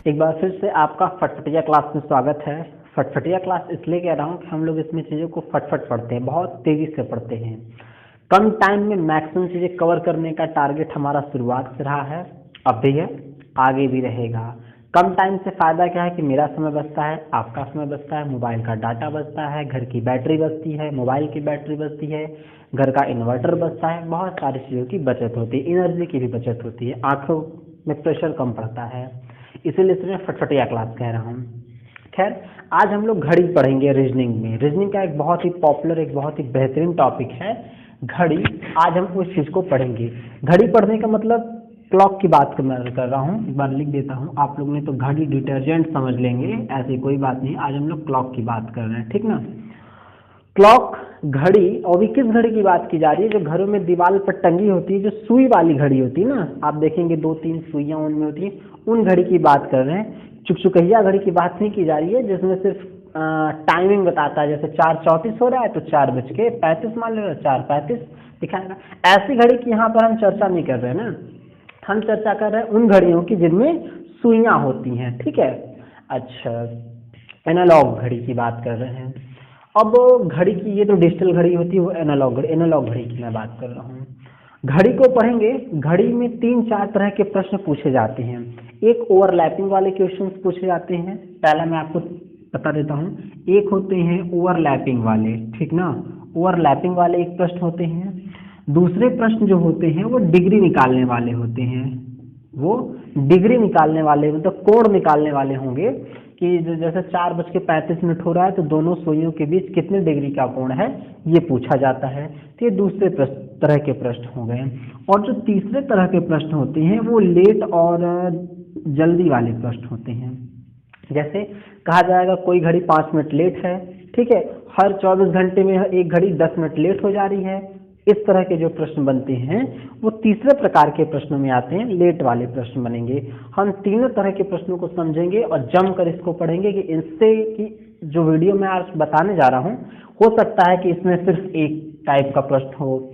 एक बार फिर से आपका फटफटिया क्लास में स्वागत है। फटफटिया क्लास इसलिए कह रहा हूँ कि हम लोग इसमें चीज़ों को फटफट पढ़ते हैं, बहुत तेज़ी से पढ़ते हैं। कम टाइम में मैक्सिमम चीज़ें कवर करने का टारगेट हमारा शुरुआत से रहा है, अब भी है, आगे भी रहेगा। कम टाइम से फ़ायदा क्या है कि मेरा समय बचता है, आपका समय बचता है, मोबाइल का डाटा बचता है, घर की बैटरी बचती है, मोबाइल की बैटरी बचती है, घर का इन्वर्टर बचता है, बहुत सारी चीज़ों की बचत होती है, एनर्जी की भी बचत होती है, आँखों में प्रेशर कम पड़ता है। इसीलिए इसमें फटफटिया क्लास कह रहा हूँ। खैर, आज हम लोग घड़ी पढ़ेंगे रीजनिंग में। रीजनिंग का एक बहुत ही पॉपुलर, एक बहुत ही बेहतरीन टॉपिक है घड़ी। आज हम उस चीज़ को पढ़ेंगे। घड़ी पढ़ने का मतलब क्लॉक की बात कर रहा हूँ, एक बार लिख देता हूँ। आप लोग ने तो घड़ी डिटर्जेंट समझ लेंगे, ऐसी कोई बात नहीं। आज हम लोग क्लॉक की बात कर रहे हैं, ठीक ना। क्लॉक घड़ी, और भी किस घड़ी की बात की जा रही है? जो घरों में दीवार पर टंगी होती है, जो सुई वाली घड़ी होती है ना, आप देखेंगे 2-3 सुइयां उनमें होती है, उन घड़ी की बात कर रहे हैं। चुकचुकैया घड़ी की बात नहीं की जा रही है, जिसमें सिर्फ टाइमिंग बताता है। जैसे 4:34 हो रहा है तो 4:35 मान लो, 4:35 दिखाएगा। ऐसी घड़ी की यहाँ पर हम चर्चा नहीं कर रहे हैं ना, हम चर्चा कर रहे हैं उन घड़ियों की जिनमें सुइयां होती हैं, ठीक है। अच्छा, एनालॉग घड़ी की बात कर रहे हैं। अब घड़ी की, ये तो डिजिटल घड़ी होती है, वो एनालॉग घड़ी की मैं बात कर रहा हूँ। घड़ी को पढ़ेंगे। घड़ी में 3-4 तरह के प्रश्न पूछे जाते हैं। एक ओवरलैपिंग वाले क्वेश्चंस पूछे जाते हैं। पहला मैं आपको बता देता हूँ, एक होते हैं ओवरलैपिंग वाले, ठीक ना। ओवरलैपिंग वाले एक प्रश्न होते हैं। दूसरे प्रश्न जो होते हैं वो डिग्री निकालने वाले होते हैं। वो डिग्री निकालने वाले मतलब कोण निकालने वाले होंगे कि जैसे 4:35 हो रहा है तो दोनों सुइयों के बीच कितने डिग्री का कोण है, ये पूछा जाता है। तो ये दूसरे तरह के प्रश्न हो गए। और जो तीसरे तरह के प्रश्न होते हैं वो लेट और जल्दी वाले प्रश्न होते हैं। जैसे कहा जाएगा कोई घड़ी 5 मिनट लेट है, ठीक है, हर 24 घंटे में एक घड़ी 10 मिनट लेट हो जा रही है। इस तरह के जो प्रश्न बनते हैं वो तीसरे प्रकार के प्रश्नों में आते हैं, लेट वाले प्रश्न बनेंगे। हम तीनों तरह के प्रश्नों को समझेंगे और जमकर इसको पढ़ेंगे कि इससे कि जो वीडियो में आज बताने जा रहा हूँ, हो सकता है कि इसमें सिर्फ एक टाइप का प्रश्न हो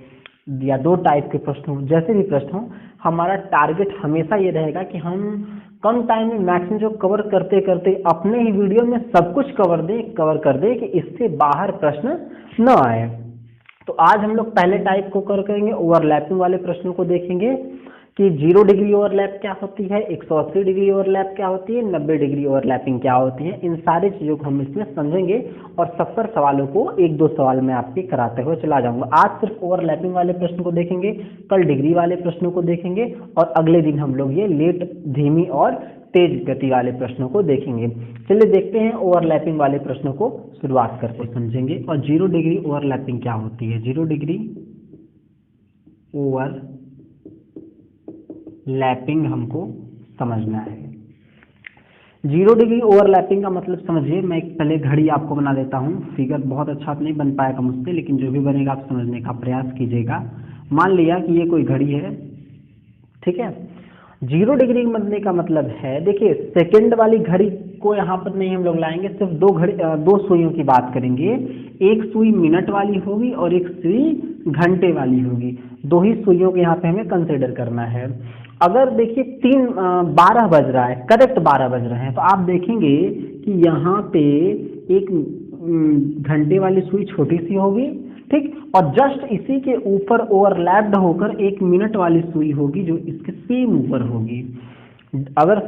या 2 टाइप के प्रश्न हो, जैसे भी प्रश्न हो। हमारा टारगेट हमेशा ये रहेगा कि हम कम टाइम में मैक्सिमम जो कवर करते करते अपने ही वीडियो में सब कुछ कवर कर दे कि इससे बाहर प्रश्न न आए। तो आज हम लोग पहले टाइप को कवर करेंगे, ओवरलैपिंग वाले प्रश्नों को देखेंगे कि 0 डिग्री ओवरलैप क्या होती है, 180 डिग्री ओवरलैप क्या होती है, 90 डिग्री ओवरलैपिंग क्या होती है। इन सारी चीज़ों को हम इसमें समझेंगे और 70 सवालों को 1-2 सवाल में आपके कराते हुए चला जाऊंगा। आज सिर्फ ओवरलैपिंग वाले प्रश्न को देखेंगे, कल डिग्री वाले प्रश्नों को देखेंगे और अगले दिन हम लोग ये लेट, धीमी और तेज गति वाले प्रश्नों को देखेंगे। चलिए देखते हैं ओवरलैपिंग वाले प्रश्नों को शुरुआत करके समझेंगे। और 0 डिग्री ओवरलैपिंग क्या होती है? 0 डिग्री ओवरलैपिंग हमको समझना है। 0 डिग्री ओवरलैपिंग का मतलब समझिए। मैं एक पहले घड़ी आपको बना देता हूँ। फिगर बहुत अच्छा नहीं बन पाएगा मुझसे, लेकिन जो भी बनेगा आप समझने का प्रयास कीजिएगा। मान लिया कि ये कोई घड़ी है, ठीक है। 0 डिग्री बनने का मतलब है, देखिए सेकंड वाली घड़ी को यहाँ पर नहीं हम लोग लाएंगे, सिर्फ 2 सुइयों की बात करेंगे। एक सुई मिनट वाली होगी और एक सुई घंटे वाली होगी। 2 ही सुइयों को यहाँ पे हमें कंसिडर करना है। अगर देखिए 12 बज रहा है, करेक्ट 12 बज रहे हैं, तो आप देखेंगे कि यहाँ पे एक घंटे वाली सुई छोटी सी होगी, ठीक, और जस्ट इसी के ऊपर ओवरलैप्ड होकर एक मिनट वाली सुई होगी जो इसके सेम ऊपर होगी। अगर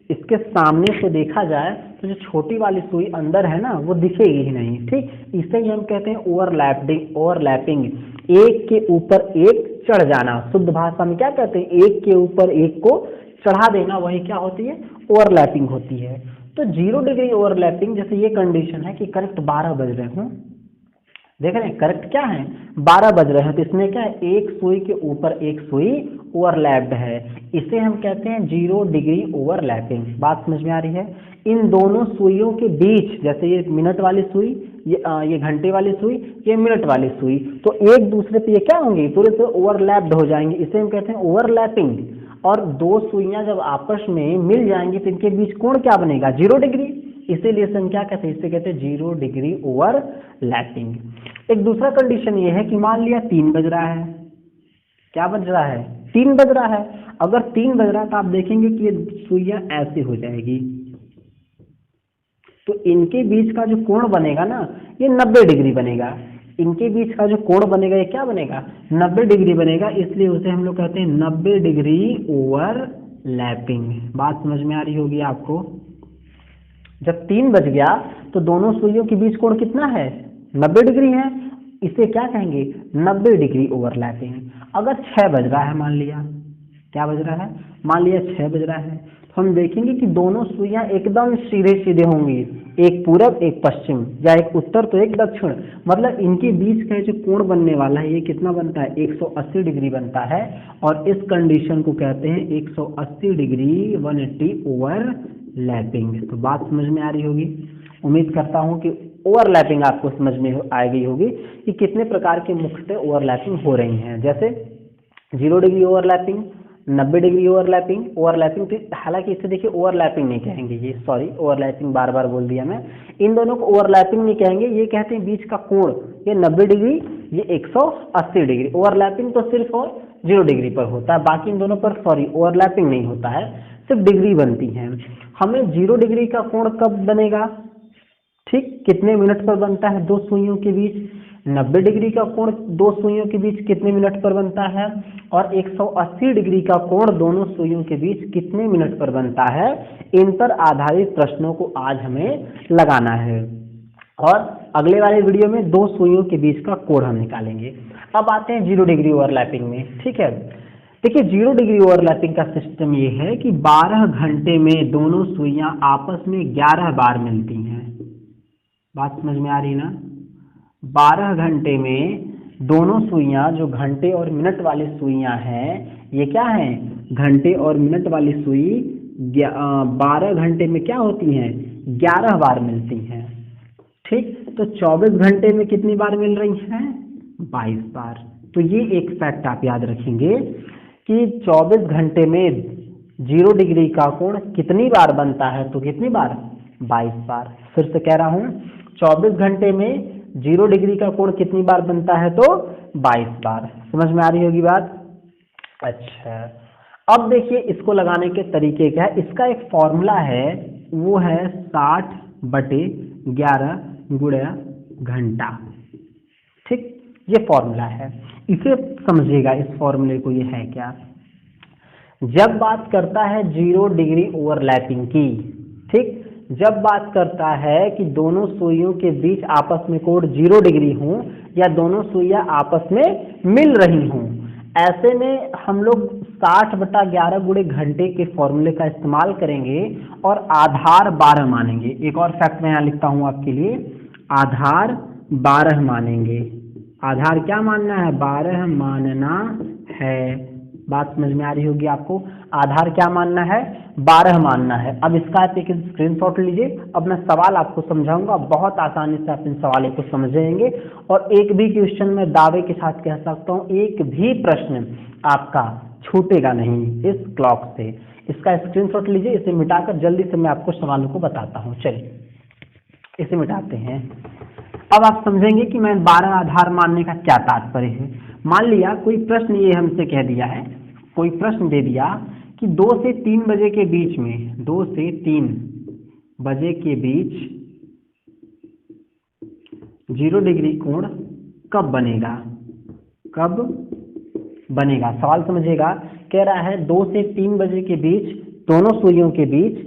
इसके सामने से देखा जाए तो जो छोटी वाली सुई अंदर है ना, वो दिखेगी ही नहीं, ठीक। इसे ही हम कहते हैं ओवरलैपिंग। एक के ऊपर एक चढ़ जाना, शुद्ध भाषा में क्या कहते हैं? एक के ऊपर एक को चढ़ा देना, वही क्या होती है? ओवरलैपिंग होती है। तो 0 डिग्री ओवरलैपिंग, जैसे ये कंडीशन है कि करेक्ट 12 बज रहे हों, देख रहे हैं करेक्ट क्या है, 12 बज रहे हैं, तो इसमें क्या है? एक सुई के ऊपर एक सुई ओवरलैप्ड है। इसे हम कहते हैं 0 डिग्री ओवरलैपिंग। बात समझ में आ रही है? इन दोनों सुइयों के बीच, जैसे ये मिनट वाली सुई, ये घंटे वाली सुई, ये मिनट वाली सुई, तो एक दूसरे पे ये क्या होंगी? पूरे से ओवरलैप्ड हो जाएंगे। इसे हम कहते हैं ओवरलैपिंग। और 2 सुइयां जब आपस में मिल जाएंगी तो इनके बीच कोण क्या बनेगा? 0 डिग्री। इसीलिए इसे हम क्या कहते हैं? इसे कहते हैं 0 डिग्री ओवरलैपिंग। एक दूसरा कंडीशन ये है कि मान लिया 3 बज रहा है। क्या बज रहा है? 3 बज रहा है। अगर 3 बज रहा है तो आप देखेंगे कि ये सुइयां ऐसे हो जाएगी, तो इनके बीच का जो कोण बनेगा ना ये 90 डिग्री बनेगा। इनके बीच का जो कोण बनेगा ये क्या बनेगा, 90 डिग्री बनेगा, इसलिए उसे हम लोग कहते हैं 90 डिग्री ओवरलैपिंग। बात समझ में आ रही होगी आपको। जब 3 बज गया तो दोनों सुइयों के बीच कोण कितना है, 90 डिग्री है, इसे क्या कहेंगे, 90 डिग्री ओवरलैपिंग। अगर 6 बज रहा है, मान लिया क्या बज रहा है, मान लिया 6 बज रहा है, तो हम देखेंगे कि दोनों सुइयां एकदम सीधे सीधे होंगी, एक पूरब एक पश्चिम, या एक उत्तर तो एक दक्षिण, मतलब इनके बीच का जो कोण बनने वाला है ये कितना बनता है, 180 डिग्री बनता है। और इस कंडीशन को कहते हैं 180 डिग्री 180 ओवरलैपिंग। तो बात समझ में आ रही होगी। उम्मीद करता हूं कि ओवरलैपिंग आपको समझ में आ गई होगी कि कितने प्रकार के मुख्यतः ओवरलैपिंग हो रही हैं। जैसे 0 degree overlapping, 90 degree overlapping. Overlapping हालांकि इसे देखिए ओवरलैपिंग नहीं कहेंगे, ये सॉरी ओवरलैपिंग बार बार बोल दिया मैं, इन दोनों को ओवरलैपिंग नहीं कहेंगे, ये कहते हैं बीच का कोण, ये 90 डिग्री ये 180 डिग्री। ओवरलैपिंग तो सिर्फ और 0 डिग्री पर होता है, बाकी इन दोनों पर सॉरी ओवरलैपिंग नहीं होता है, सिर्फ डिग्री बनती है। हमें 0 डिग्री का कोण कब बनेगा, ठीक कितने मिनट पर बनता है दो सुइयों के बीच, 90 डिग्री का कोण दो सुइयों के बीच कितने मिनट पर बनता है, और 180 डिग्री का कोण दोनों सुइयों के बीच कितने मिनट पर बनता है। इन पर आधारित प्रश्नों को आज हमें लगाना है, और अगले वाले वीडियो में दो सुइयों के बीच का कोण हम निकालेंगे। अब आते हैं 0 डिग्री ओवरलैपिंग में। ठीक है, देखिए 0 डिग्री ओवरलैपिंग का सिस्टम ये है कि 12 घंटे में दोनों सुइयां आपस में 11 बार मिलती हैं। बात समझ में आ रही ना, 12 घंटे में दोनों सुइयां जो घंटे और मिनट वाली सुइयां हैं, ये क्या हैं, घंटे और मिनट वाली सुई 12 घंटे में क्या होती हैं, 11 बार मिलती हैं। ठीक, तो 24 घंटे में कितनी बार मिल रही हैं, 22 बार। तो ये एक फैक्ट आप याद रखेंगे कि 24 घंटे में 0 डिग्री का कोण कितनी बार बनता है, तो कितनी बार, 22 बार। फिर से कह रहा हूं, 24 घंटे में 0 डिग्री का कोण कितनी बार बनता है, तो 22 बार। समझ में आ रही होगी बात। अच्छा, अब देखिए इसको लगाने के तरीके क्या है। इसका एक फॉर्मूला है, वो है 60/11 गुणा घंटा। ठीक, ये फॉर्मूला है, इसे समझिएगा, इस फॉर्मूले को, ये है क्या। जब बात करता है 0 डिग्री ओवरलैपिंग की, ठीक, जब बात करता है कि दोनों सुइयों के बीच आपस में कोण 0 डिग्री हों या दोनों सुइयां आपस में मिल रही हों, ऐसे में हम लोग 60/11 गुणे घंटे के फॉर्मूले का इस्तेमाल करेंगे और आधार 12 मानेंगे। एक और फैक्ट मैं यहाँ लिखता हूँ आपके लिए, आधार 12 मानेंगे। आधार क्या मानना है, 12 मानना है। बात समझ में आ रही होगी आपको। आधार क्या मानना है, 12 मानना है। अब इसका आप एक स्क्रीनशॉट लीजिए। अब मैं सवाल आपको समझाऊंगा, बहुत आसानी से आप इन सवालों को समझ जाएंगे, और एक भी क्वेश्चन में दावे के साथ कह सकता हूँ, एक भी प्रश्न आपका छूटेगा नहीं इस क्लॉक से। इसका स्क्रीनशॉट लीजिए, इसे मिटाकर जल्दी से मैं आपको सवालों को बताता हूँ। चलिए इसे मिटाते हैं। अब आप समझेंगे कि मैं 12 आधार मानने का क्या तात्पर्य है। मान लिया कोई प्रश्न ये हमसे कह दिया है, कोई प्रश्न दे दिया कि 2 से 3 बजे के बीच में, 2 से 3 बजे के बीच 0 डिग्री कोण कब बनेगा, कब बनेगा। सवाल समझिएगा, कह रहा है 2 से 3 बजे के बीच दोनों सुइयों के बीच,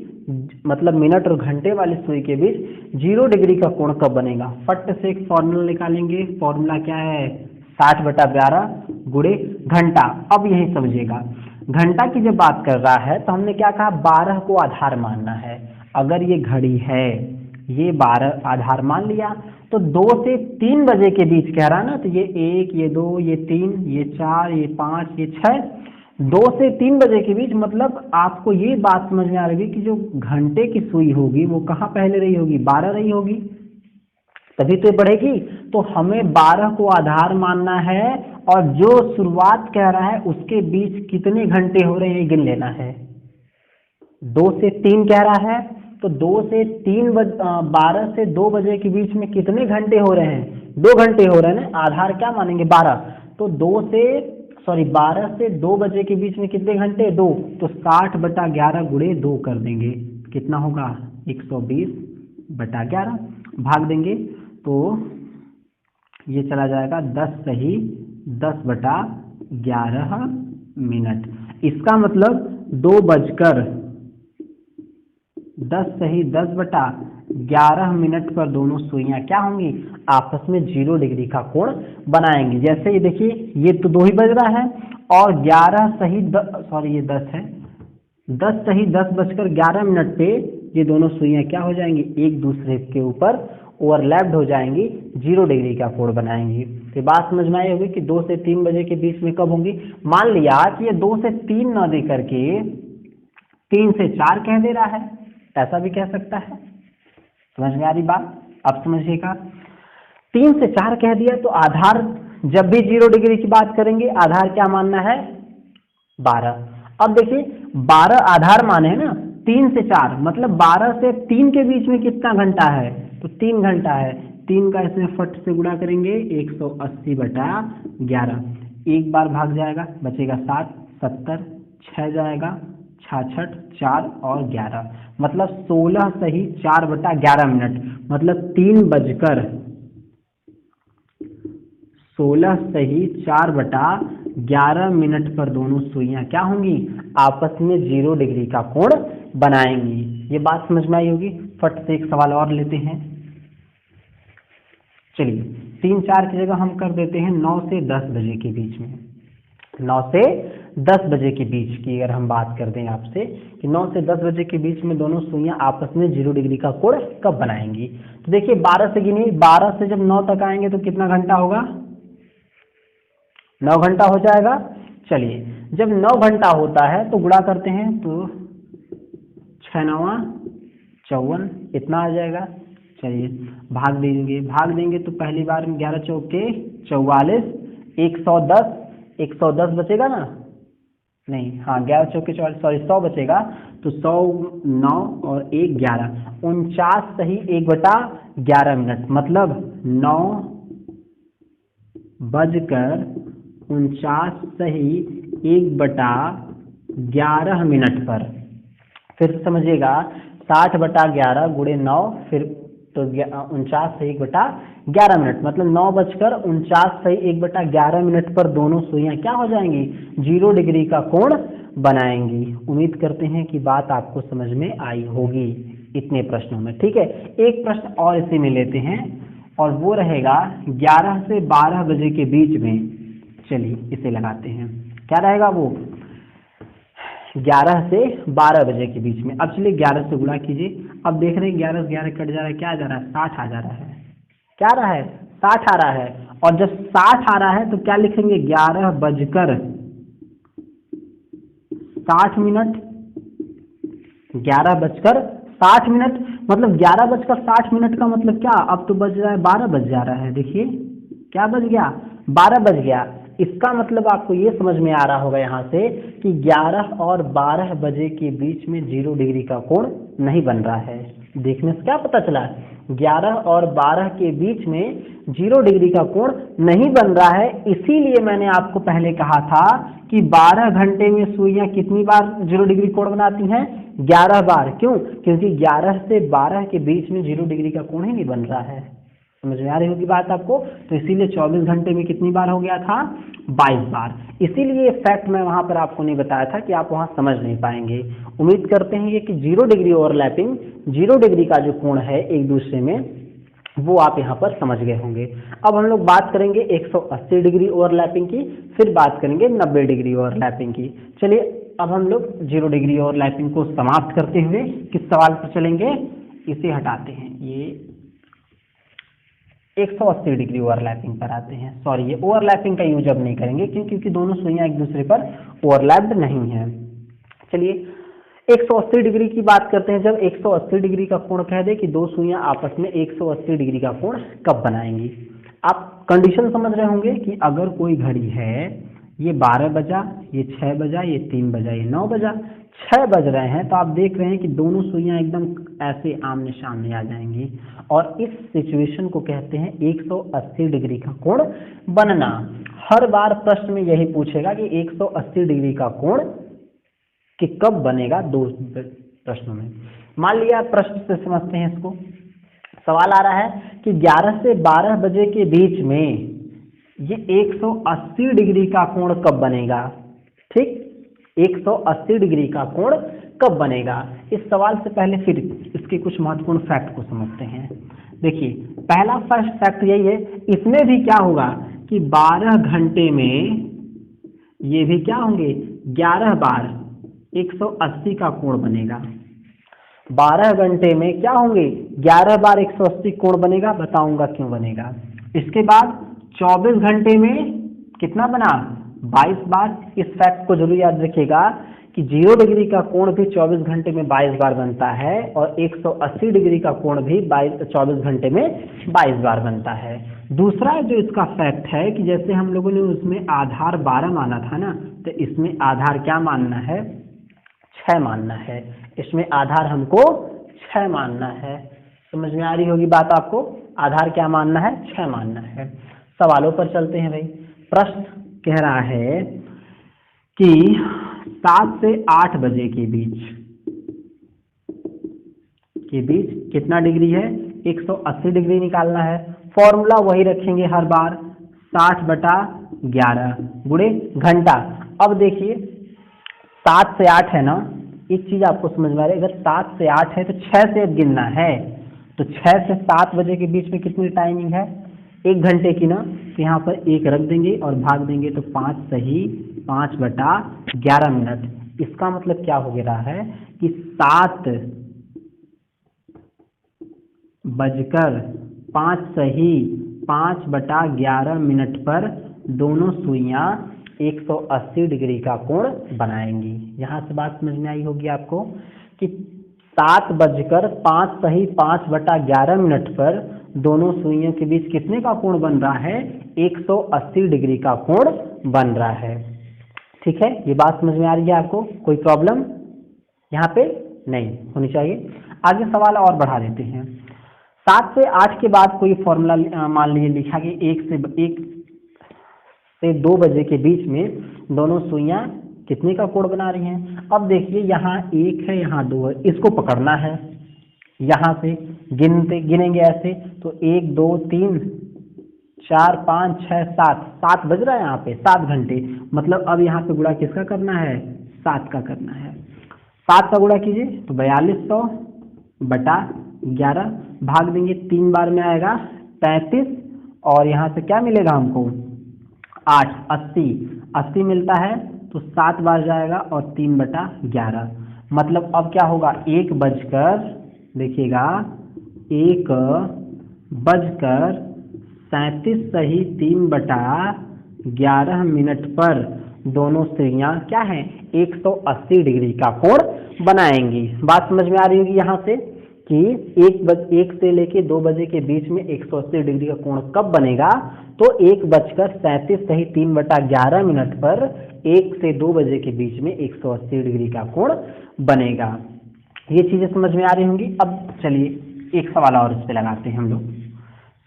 मतलब मिनट और घंटे वाली सुई के बीच 0 डिग्री का कोण कब बनेगा। फट से एक फॉर्मूला निकालेंगे। फॉर्मूला क्या है, 60/11 गुणे घंटा। अब यही समझिएगा, घंटा की जब बात कर रहा है तो हमने क्या कहा, 12 को आधार मानना है। अगर ये घड़ी है, ये 12 आधार मान लिया, तो 2 से 3 बजे के बीच कह रहा ना, तो ये 1, ये 2, ये 3, ये 4, ये 5, ये 6, 2 से 3 बजे के बीच, मतलब आपको ये बात समझ में आ रही कि जो घंटे की सुई होगी वो कहाँ पहले रही होगी, 12 रही होगी, तभी तो ये बढ़ेगी। तो हमें 12 को आधार मानना है, और जो शुरुआत कह रहा है उसके बीच कितने घंटे हो रहे हैं गिन लेना है। 2 से 3 कह रहा है, तो 2 से 3 12 से 2 बजे के बीच में कितने घंटे हो रहे हैं, 2 घंटे हो रहे हैं ना। आधार क्या मानेंगे, 12। तो 2 से सॉरी 12 से 2 बजे के बीच में कितने घंटे? 2। तो 60/11 गुणे 2 कर देंगे, कितना होगा? 120/11। भाग देंगे तो ये चला जाएगा 10 सही 10/11 मिनट। इसका मतलब 2:10 सही 10/11 मिनट पर दोनों सुइयां क्या होंगी? आपस में 0 डिग्री का कोण बनाएंगी। जैसे ये देखिए, ये तो 2 ही बज रहा है और 11 सही सॉरी ये 10 है, 10 सही 10:11 मिनट पे ये दोनों सुइयां क्या हो जाएंगी? एक दूसरे के ऊपर ओवरलैप्ड हो जाएंगी, 0 डिग्री का कोण बनाएंगी। तो बात समझ में आई होगी कि 2 से 3 बजे के बीच में कब होंगी। मान लिया कि ये 2 से 3 न दे करके 3 से 4 कह दे रहा है, ऐसा भी कह सकता है। समझ में आ रही बात? अब समझिएगा, 3 से 4 कह दिया तो आधार जब भी 0 डिग्री की बात करेंगे आधार क्या मानना है? 12। अब देखिए 12 आधार माने है ना, 3 से 4 मतलब 12 से 3 के बीच में कितना घंटा है? तो 3 घंटा है। 3 का इसमें फट से गुणा करेंगे 180/11, एक बार भाग जाएगा, बचेगा 7, 70, 6 जाएगा 66, 4 और 11 मतलब 16 सही 4/11 मिनट, मतलब 16 सही 4/11 मिनट पर दोनों सुइयां क्या होंगी? आपस में 0 डिग्री का कोण बनाएंगी। ये बात समझ में आई होगी। फट से एक सवाल और लेते हैं। चलिए 3-4 की जगह हम कर देते हैं 9 से 10 बजे के बीच में। 9 से 10 बजे के बीच की अगर हम बात कर दें आपसे कि 9 से 10 बजे के बीच में दोनों सुइयां आपस में 0 डिग्री का कोण कब बनाएंगी? तो देखिए 12 से गिनिए, 12 से जब 9 तक आएंगे तो कितना घंटा होगा? 9 घंटा हो जाएगा। चलिए जब 9 घंटा होता है तो गुणा करते हैं तो 6 9 54 इतना आ जाएगा। चलिए भाग देंगे तो पहली बार 11 चौके 44, 110 बचेगा ना? नहीं, हाँ 11 चौके 44 सॉरी 100 बचेगा। तो 100 9 और 1 11, 49 सही 1/11 मिनट मतलब 9:49 सही 1/11 मिनट पर। फिर समझिएगा 60/11 गुणे 9 फिर तो 49 सही 1/11 मिनट मतलब 9:49 सही 1/11 मिनट पर दोनों सुइयां क्या हो जाएंगी? 0 डिग्री का कोण बनाएंगी। उम्मीद करते हैं कि बात आपको समझ में आई होगी इतने प्रश्नों में। ठीक है, एक प्रश्न और इसी में लेते हैं और वो रहेगा 11 से 12 बजे के बीच में। चलिए इसे लगाते हैं, क्या रहेगा वो? 11 से 12 बजे के बीच में। अब चलिए 11 से गुणा कीजिए। अब देख रहे हैं 11 से 11 कट जा रहा है, क्या आ जा रहा है? 60 आ जा रहा है। क्या आ रहा है? 60 आ रहा है। और जब 60 आ रहा है तो क्या लिखेंगे? 11:60 मिनट। 11:60 मिनट मतलब 11:60 मिनट का मतलब क्या? अब तो बज रहा है 12 बज जा रहा है। देखिए क्या बज गया? 12 बज गया। इसका मतलब आपको ये समझ में आ रहा होगा यहाँ से कि 11 और 12 बजे के बीच में 0 डिग्री का कोण नहीं बन रहा है। देखने से क्या पता चला? 11 और 12 के बीच में 0 डिग्री का कोण नहीं बन रहा है। इसीलिए मैंने आपको पहले कहा था कि 12 घंटे में सुइयां कितनी बार 0 डिग्री कोण बनाती हैं? 11 बार। क्यों? क्योंकि 11 से 12 के बीच में 0 डिग्री का कोण ही नहीं बन रहा है। समझ में आ रही होगी बात आपको। तो इसीलिए 24 घंटे में कितनी बार हो गया था? 22 बार। इसीलिए फैक्ट मैं वहां पर आपको नहीं बताया था कि आप वहां समझ नहीं पाएंगे। उम्मीद करते हैं कि 0 डिग्री ओवरलैपिंग, 0 डिग्री का जो कोण है एक दूसरे में, वो आप यहाँ पर समझ गए होंगे। अब हम लोग बात करेंगे 180 डिग्री ओवरलैपिंग की, फिर बात करेंगे 90 डिग्री ओवरलैपिंग की। चलिए अब हम लोग 0 डिग्री ओवरलैपिंग को समाप्त करते हुए किस सवाल पर चलेंगे? इसे हटाते हैं, ये 180 डिग्री ओवरलैपिंग पर आते हैं। सॉरी, ये ओवरलैपिंग का यूज अब नहीं करेंगे क्योंकि दोनों सुइयां एक दूसरे पर ओवरलैप्ड नहीं है। चलिए 180 डिग्री की बात करते हैं। जब 180 डिग्री का कोण कह दे कि दो सुइयां आपस में 180 डिग्री का कोण कब बनाएंगी? आप कंडीशन समझ रहे होंगे कि अगर कोई घड़ी है, ये 12 बजा, ये 6 बजा, ये 3 बजा, ये 9 बजा, 6 बज रहे हैं, तो आप देख रहे हैं कि दोनों सुइयां एकदम ऐसे आमने सामने आ जाएंगी और इस सिचुएशन को कहते हैं 180 डिग्री का कोण बनना। हर बार प्रश्न में यही पूछेगा कि 180 डिग्री का कोण कि कब बनेगा, दो प्रश्नों में। मान लिया प्रश्न से समझते हैं इसको। सवाल आ रहा है कि 11 से 12 बजे के बीच में ये 180 डिग्री का कोण कब बनेगा। ठीक, 180 डिग्री का कोण कब बनेगा। इस सवाल से पहले फिर इसके कुछ महत्वपूर्ण फैक्ट को समझते हैं। देखिए, पहला फर्स्ट फैक्ट यही है, इसमें भी क्या होगा कि 12 घंटे में ये भी क्या होंगे, 11 बार 180 का कोण बनेगा। 12 घंटे में क्या होंगे, 11 बार 180 कोण बनेगा, बताऊंगा क्यों बनेगा। इसके बाद 24 घंटे में कितना बना, 22 बार। इस फैक्ट को जरूर याद रखिएगा कि 0 डिग्री का कोण भी 24 घंटे में 22 बार बनता है और 180 डिग्री का कोण भी 24 घंटे में 22 बार बनता है। दूसरा जो इसका फैक्ट है कि जैसे हम लोगों ने उसमें आधार 12 माना था ना, तो इसमें आधार क्या मानना है, 6 मानना है। इसमें आधार हमको 6 मानना है। समझ में आ रही होगी बात आपको, आधार क्या मानना है, 6 मानना है। सवालों पर चलते हैं भाई। प्रश्न कह रहा है कि 7 से 8 बजे के बीच कितना डिग्री है, 180 डिग्री निकालना है। फॉर्मूला वही रखेंगे हर बार, 60/11 गुणे घंटा। अब देखिए 7 से 8 है ना, एक चीज आपको समझ में आ रही है, अगर 7 से 8 है तो 6 से गिनना है, तो 6 से 7 बजे के बीच में कितनी टाइमिंग है, 1 घंटे की ना, तो यहाँ पर 1 रख देंगे और भाग देंगे तो 5 सही 5/11 मिनट। इसका मतलब क्या हो रहा है कि 7:05 सही 5/11 मिनट पर दोनों सुइयां 180 डिग्री का कोण बनाएंगी। यहाँ से बात समझ में आई होगी आपको कि 7:05 सही 5/11 मिनट पर दोनों सुइयों के बीच कितने का कोण बन रहा है, 180 डिग्री का कोण बन रहा है। ठीक है, ये बात समझ में आ रही है आपको, कोई प्रॉब्लम यहाँ पे नहीं होनी चाहिए। आगे सवाल और बढ़ा देते हैं। 7 से 8 के बाद कोई फॉर्मूला मान लीजिए लिखा कि 1 से 2 बजे के बीच में दोनों सुइयां कितने का कोण बना रही हैं। अब देखिए यहाँ 1 है, यहाँ 2 है, इसको पकड़ना है। यहाँ से गिनेंगे ऐसे तो 1 2 3 4 5 6 7 बज रहा है यहाँ पे, 7 घंटे। मतलब अब यहाँ पे गुणा किसका करना है, 7 का करना है। 7 का गुणा कीजिए तो 4200/11 भाग देंगे, 3 बार में आएगा 35 और यहाँ से क्या मिलेगा हमको 8, 80 मिलता है तो 7 बार जाएगा और 3/11। मतलब अब क्या होगा, 1 बजकर देखिएगा 1:37 सही 3/11 मिनट पर दोनों सुइयां क्या है 180 डिग्री का कोण बनाएंगी। बात समझ में आ रही होगी यहाँ से कि 1 से लेके 2 बजे के बीच में 180 डिग्री का कोण कब बनेगा, तो 1:37 सही 3/11 मिनट पर 1 से 2 बजे के बीच में 180 डिग्री का कोण बनेगा। ये चीजें समझ में आ रही होंगी। अब चलिए एक सवाल और इस पे लगाते हैं हम लोग।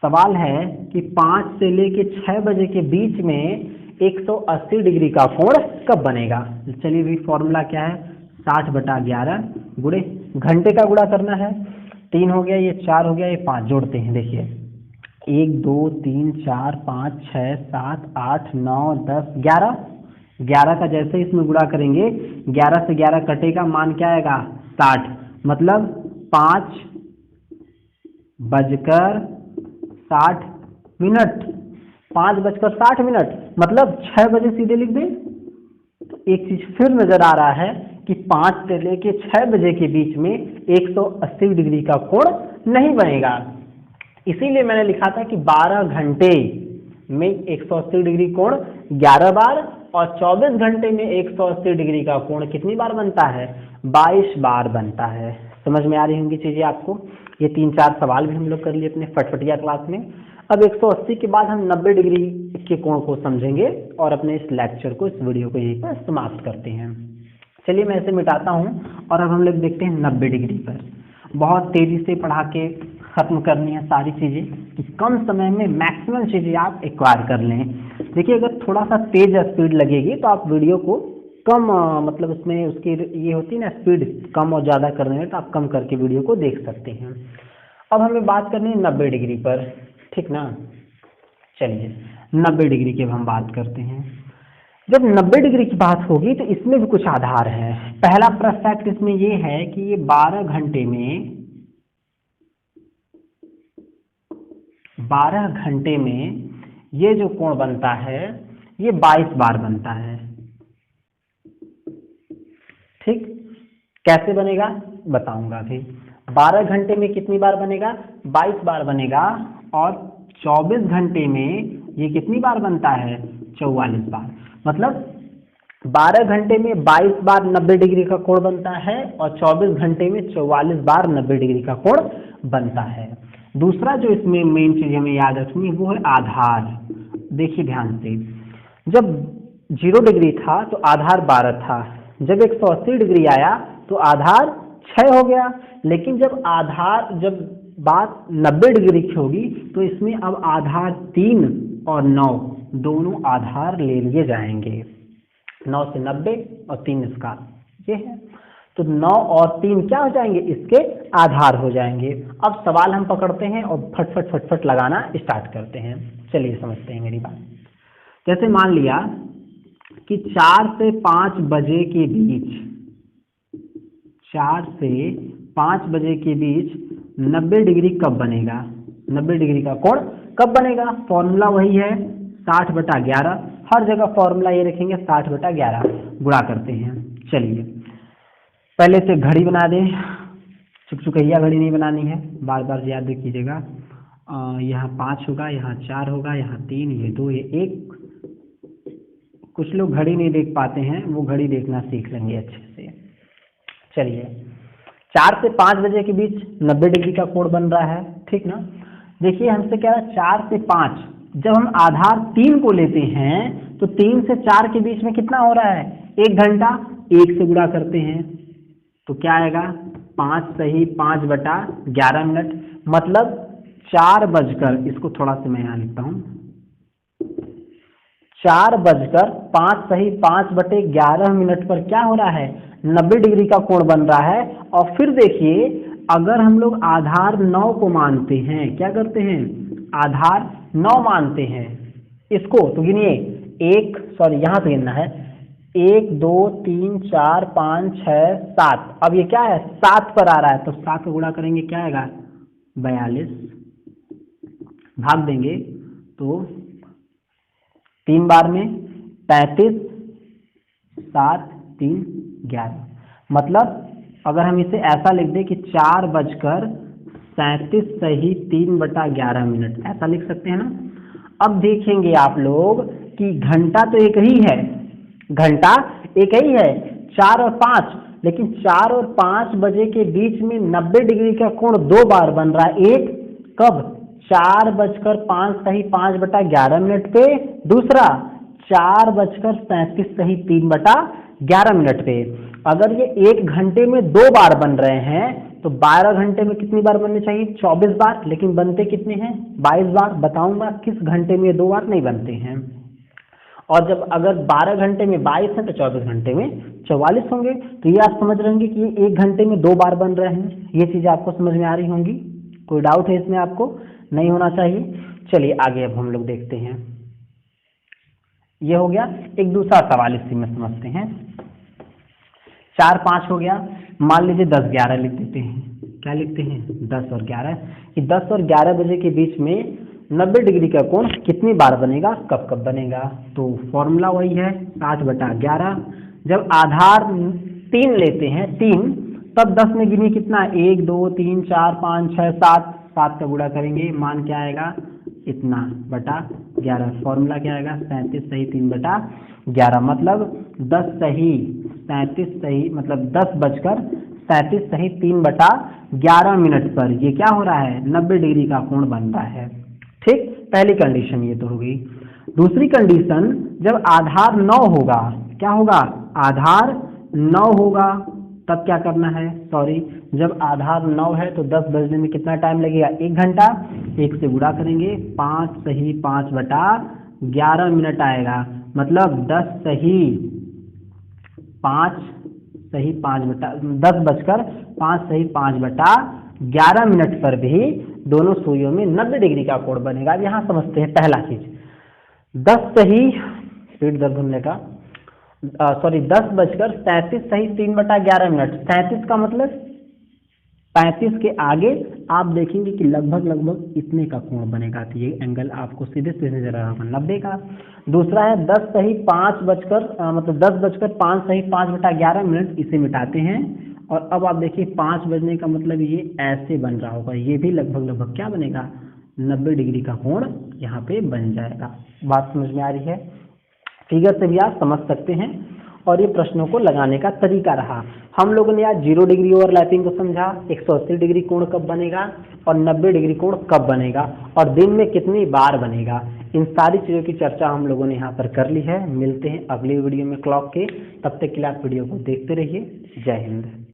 सवाल है कि 5 से लेके 6 बजे के बीच में 180 डिग्री का कोण कब बनेगा। चलिए भी फॉर्मूला क्या है, 60/11 गुणे घंटे का गुणा करना है। 3 हो गया, ये 4 हो गया, ये 5 जोड़ते हैं। देखिए 1 2 3 4 5 6 7 8 9 10 11। 11 का जैसे इसमें गुणा करेंगे 11 से 11 कटेगा, मान क्या आएगा 60। मतलब 5:60 मिनट, 5:60 मतलब 6 बजे सीधे लिख दें। तो एक चीज फिर नजर आ रहा है कि 5 से लेके 6 बजे के बीच में 180 डिग्री का कोण नहीं बनेगा। इसीलिए मैंने लिखा था कि 12 घंटे में 180 डिग्री कोण 11 बार और 24 घंटे में 180 डिग्री का कोण कितनी बार बनता है, 22 बार बनता है। समझ में आ रही होंगी चीजें आपको। ये 3-4 सवाल भी हम लोग कर लिए अपने फटफटिया क्लास में। अब 180 के बाद हम 90 डिग्री के कोण को समझेंगे और अपने इस लेक्चर को, इस वीडियो को यहीं पर समाप्त करते हैं। चलिए मैं इसे मिटाता हूं और अब हम लोग देखते हैं 90 डिग्री पर। बहुत तेजी से पढ़ा के खत्म करनी है सारी चीज़ें कि कम समय में मैक्सिमम चीज़ें आप एक्वायर कर लें। देखिए अगर थोड़ा सा तेज स्पीड लगेगी तो आप वीडियो को कम मतलब उसमें उसकी ये होती है ना स्पीड कम और ज़्यादा करने में, तो आप कम करके वीडियो को देख सकते हैं। अब हमें बात करनी है 90 डिग्री पर, ठीक ना। चलिए 90 डिग्री की अब हम बात करते हैं। जब 90 डिग्री की बात होगी तो इसमें भी कुछ आधार है। पहला फैक्ट इसमें ये है कि ये 12 घंटे में ये जो कोण बनता है ये 22 बार बनता है। ठीक, कैसे बनेगा बताऊंगा अभी। 12 घंटे में कितनी बार बनेगा, 22 बार बनेगा, और 24 घंटे में ये कितनी बार बनता है, 44 बार। मतलब 12 घंटे में 22 बार 90 डिग्री का कोण बनता है और 24 घंटे में 44 बार 90 डिग्री का कोण बनता है। दूसरा जो इसमें मेन चीज हमें याद रखनी है वो है आधार। देखिए ध्यान से, जब 0 डिग्री था तो आधार 12 था, जब 180 डिग्री आया तो आधार 6 हो गया। लेकिन जब बात 90 डिग्री की होगी तो इसमें अब आधार 3 और 9 दोनों आधार ले लिए जाएंगे। 9 से 90 और 3 इसका ये है, तो 9 और 3 क्या हो जाएंगे, इसके आधार हो जाएंगे। अब सवाल हम पकड़ते हैं और फटफट लगाना स्टार्ट करते हैं। चलिए समझते हैं मेरी बात। जैसे मान लिया कि 4 से 5 बजे के बीच 4 से 5 बजे के बीच 90 डिग्री कब बनेगा, 90 डिग्री का कोण कब बनेगा। फॉर्मूला वही है 60/11, हर जगह फॉर्मूला ये रखेंगे 60/11, गुणा करते हैं। चलिए पहले से घड़ी बना दें, चुकचुकैया घड़ी नहीं बनानी है, बार बार याद कीजिएगा। यहाँ 5 होगा, यहाँ 4 होगा, यहाँ 3, ये 2, ये 1। कुछ लोग घड़ी नहीं देख पाते हैं, वो घड़ी देखना सीख लेंगे अच्छे से। चलिए 4 से 5 बजे के बीच 90 डिग्री का कोण बन रहा है, ठीक ना। देखिए हमसे क्या है 4 से 5, जब हम आधार 3 को लेते हैं तो 3 से 4 के बीच में कितना हो रहा है, 1 घंटा। 1 से गुणा करते हैं तो क्या आएगा, 5 सही 5/11 मिनट। मतलब 4 बजकर, इसको थोड़ा सा मैं यहाँ लिखता हूँ, 4:05 सही 5/11 मिनट पर क्या हो रहा है, 90 डिग्री का कोण बन रहा है। और फिर देखिए अगर हम लोग आधार 9 को मानते हैं, क्या करते हैं, आधार 9 मानते हैं इसको, तो गिनिए यहाँ से गिनना है 1 2 3 4 5 6 7। अब ये क्या है 7 पर आ रहा है, तो 7 को गुणा करेंगे क्या आएगा, 42। भाग देंगे तो 3 बार में 35, 7 3 11। मतलब अगर हम इसे ऐसा लिख दें कि 4:37 सही 3/11 मिनट, ऐसा लिख सकते हैं ना। अब देखेंगे आप लोग कि घंटा तो एक ही है, घंटा एक ही है 4 और 5, लेकिन 4 और 5 बजे के बीच में 90 डिग्री का कोण 2 बार बन रहा है। एक कब, 4:05 सही 5/11 मिनट पे, दूसरा 4:37 सही 3/11 मिनट पे। अगर ये 1 घंटे में 2 बार बन रहे हैं तो 12 घंटे में कितनी बार बनने चाहिए, 24 बार। लेकिन बनते कितने हैं, 22 बार। बताऊंगा किस घंटे में 2 बार नहीं बनते हैं। और जब अगर 12 घंटे में 22 है तो 24 घंटे में 44 होंगे। तो ये आप समझ रहे होंगे कि ये 1 घंटे में 2 बार बन रहे हैं। ये चीज़ें आपको समझ में आ रही होंगी, कोई डाउट है इसमें आपको, नहीं होना चाहिए। चलिए आगे अब हम लोग देखते हैं। ये हो गया। एक दूसरा सवाल इसी में समझते हैं। 4 5 हो गया, मान लीजिए 10 11 लिख देते हैं। क्या लिखते हैं, 10 और 11, कि 10 और 11 बजे के बीच में 90 डिग्री का कोण कितनी बार बनेगा, कब कब बनेगा। तो फॉर्मूला वही है 60/11। जब आधार 3 लेते हैं 3, तब 10 में गिनिए कितना, 1 2 3 4 5 6 7, 7 का गुणा करेंगे, मान क्या आएगा, इतना बटा 11। फॉर्मूला क्या आएगा, 37 सही 3/11। मतलब 10 सही 37 सही, मतलब 10:37 सही 3/11 मिनट पर ये क्या हो रहा है, 90 डिग्री का कोण बन रहा है। ठीक, पहली कंडीशन ये तो हो गई। दूसरी कंडीशन, जब आधार 9 होगा, क्या होगा, आधार 9 होगा, तब क्या करना है, सॉरी, जब आधार 9 है तो 10 बजने में कितना टाइम लगेगा, 1 घंटा। 1 से गुणा करेंगे, 5 सही 5 बटा 11 मिनट आएगा। मतलब 10 सही 5 सही 5 बटा 10 बजकर 5 सही 5 बटा 11 मिनट पर भी दोनों सुइयों में 90 डिग्री का कोण बनेगा। अब यहाँ समझते हैं पहला चीज, 10 सही पेट दर्द होने का, सॉरी 10 बजकर 37 सही 3 बटा 11 मिनट। 37 का मतलब 35 के आगे आप देखेंगे कि लगभग लगभग इतने का कोण बनेगा। तो ये एंगल आपको सीधे सीधे नजर आ रहा होगा 90 का। दूसरा है 10 सही 5 बजकर मतलब 10 बजकर 5 सही 5 बटा 11 मिनट, इसे मिटाते हैं और अब आप देखिए 5 बजने का मतलब ये ऐसे बन रहा होगा, ये भी लगभग लगभग क्या बनेगा, 90 डिग्री का कोण यहाँ पे बन जाएगा। बात समझ में आ रही है? फिगर से भी आप समझ सकते हैं। और ये प्रश्नों को लगाने का तरीका रहा। हम लोगों ने आज 0 डिग्री ओवरलैपिंग को समझा, 180 डिग्री कोण कब बनेगा और 90 डिग्री कोण कब बनेगा और दिन में कितनी बार बनेगा, इन सारी चीज़ों की चर्चा हम लोगों ने यहाँ पर कर ली है। मिलते हैं अगली वीडियो में क्लॉक के, तब तक के लिए आप वीडियो को देखते रहिए। जय हिंद।